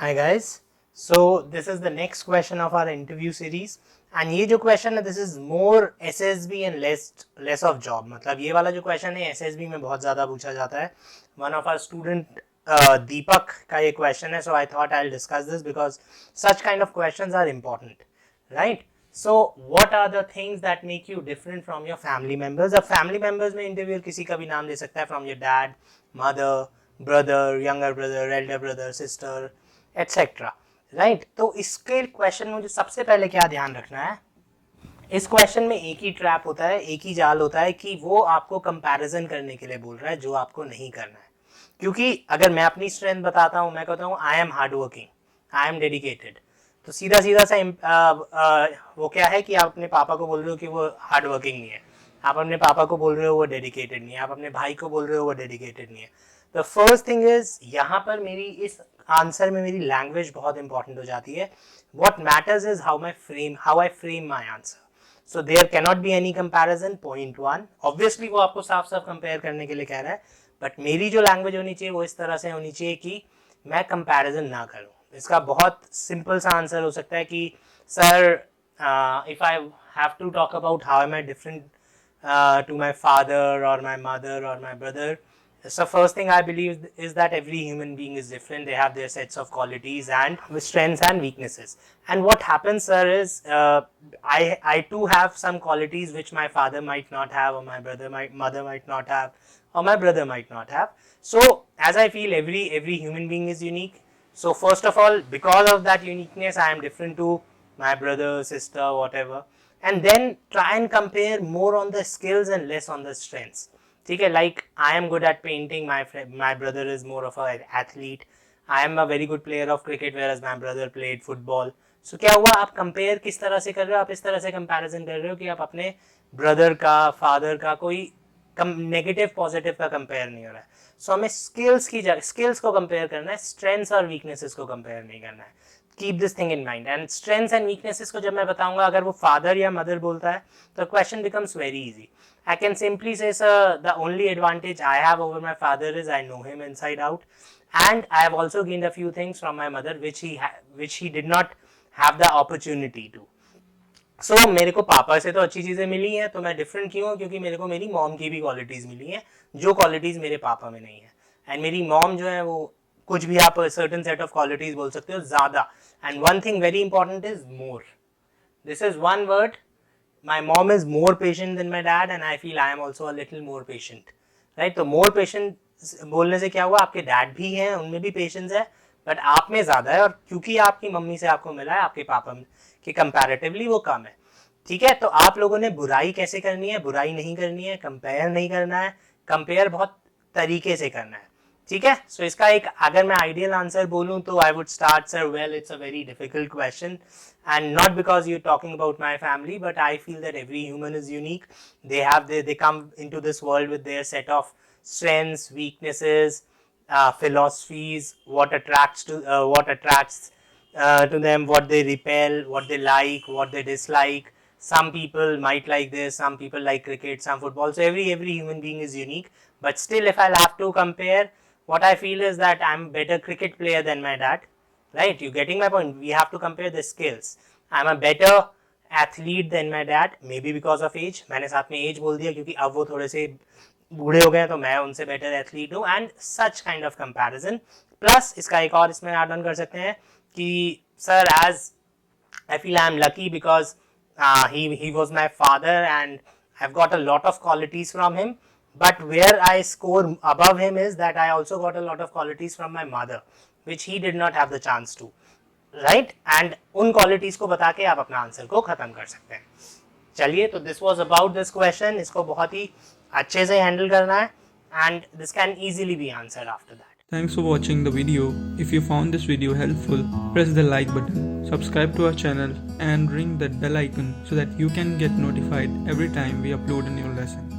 Hi guys. So this is the next question of our interview series and ये जो question है this is more SSB and less of job. मतलब ये वाला जो question है SSB में बहुत ज़्यादा पूछा जाता है. One of our student Deepak का ये question है, so I thought I'll discuss this because such kind of questions are important, right? So what are the things that make you different from your family members? अब family members में interviewer किसी का भी नाम ले सकता है, from your dad, mother, brother, younger brother, elder brother, sister, etcetera, right. तो इसके क्वेश्चन में मुझे सबसे पहले क्या ध्यान रखना है, इस क्वेश्चन में एक ही ट्रैप होता है, एक ही जाल होता है कि वो आपको कंपैरिजन करने के लिए बोल रहा है जो आपको नहीं करना है. क्योंकि अगर मैं अपनी स्ट्रेंथ बताता हूँ, मैं कहता हूँ I am hard working, I am dedicated, तो सीधा सीधा सा वो क्या है कि आप अपने पापा को बोल रहे हो कि वो हार्ड वर्किंग नहीं है, आप अपने पापा को बोल रहे हो वो डेडिकेटेड नहीं है, आप अपने भाई को बोल रहे हो वो डेडिकेटेड नहीं है. द फर्स्ट थिंग इज यहाँ पर मेरी इस आंसर में मेरी लैंग्वेज बहुत इंपॉर्टेंट हो जाती है. What matters is how I frame my answer. So there can not be any comparison. Point one, obviously वो आपको साफ साफ कंपेयर करने के लिए कह रहा है, बट मेरी जो लैंग्वेज होनी चाहिए वो इस तरह से होनी चाहिए कि मैं कंपैरिजन ना करूं. इसका बहुत सिंपल सा आंसर हो सकता है कि sir if I have to talk about how am I different to my father or my mother or my brother. So first thing I believe is that every human being is different. They have their sets of qualities and with strengths and weaknesses. And what happens, sir, is I too have some qualities which my father might not have, or my mother might not have, or my brother might not have. So as I feel every human being is unique. So first of all, because of that uniqueness, I am different to my brother, sister, whatever. And then try and compare more on the skills and less on the strengths. ठीक है, like I am good at painting, my brother is more of an athlete. I am a very good player of cricket whereas my brother played football. So क्या हुआ, आप compare किस तरह से कर रहे हो, आप इस तरह से कंपैरिजन कर रहे हो कि आप अपने ब्रदर का, फादर का कोई नेगेटिव पॉजिटिव का कंपेयर नहीं हो रहा है. सो हमें स्किल्स को कंपेयर करना है, स्ट्रेंथ्स और वीकनेसेस को कंपेयर नहीं करना है. Keep this thing in mind. And strengths and weaknesses को जब मैं बताऊंगा, अगर वो father या mother बोलता है तो question becomes very easy. I can simply say, sir, the only advantage I have over my father is I know him inside out, and I have also gained a few things from my mother which he did not have the opportunity to. So मेरे को पापा से तो अच्छी चीजें मिली हैं, तो मैं डिफरेंट क्यों हूँ, क्योंकि मेरे को मेरी मॉम की भी क्वालिटीज मिली हैं जो क्वालिटीज मेरे पापा में नहीं है. एंड मेरी मॉम जो है वो कुछ भी आप सर्टेन सेट ऑफ क्वालिटीज बोल सकते हो, ज्यादा. And one thing very important is more. This is one word. My mom is more patient than my dad and I feel I am also a little more patient, right. तो more patient बोलने से क्या हुआ, आपके dad भी हैं, उनमें भी पेशेंस है, बट आप में ज्यादा है, और क्योंकि आपकी मम्मी से आपको मिला है, आपके पापा के कंपैरेटिवली वो कम है. ठीक है, तो आप लोगों ने बुराई कैसे करनी है, बुराई नहीं करनी है, कंपेयर नहीं करना है, कंपेयर बहुत तरीके से करना है. ठीक है. सो इसका एक अगर मैं आइडियल आंसर बोलूं तो I would start, sir well it's a very difficult question and not because you talking about my family, but I feel that every human is unique. They come into this world with their set of strengths, weaknesses, philosophies, what attracts to them, what they repel, what they like, what they dislike. Some people might like this, some people like cricket, some football. So every human being is unique. But still, if I'll have to compare, what I feel is that I'm a better cricket player than my dad. Right? You getting my point? We have to compare the skills. I'm a better athlete than my dad, maybe because of age. मैंने साथ में age बोल दिया क्योंकि अब वो थोड़े से बूढ़े हो गए तो मैं उनसे बेटर एथलीट हूँ. And such kind of comparison. Plus इसका एक और इसमें ऐड ऑन कर सकते हैं कि sir as I feel I am lucky because he was my father and I've got a lot of qualities from him, but where I score above him is that I also got a lot of qualities from my mother which he did not have the chance to, right? and उन qualities को बता के आप अपना answer को खत्म कर सकते हैं. चलिए, तो this was about this question. इसको बहुत ही अच्छे से हैंडल करना है and this can easily be answered after that. Thanks for watching the video. If you found this video helpful, press the like button, subscribe to our channel and ring that bell icon so that you can get notified every time we upload a new lesson.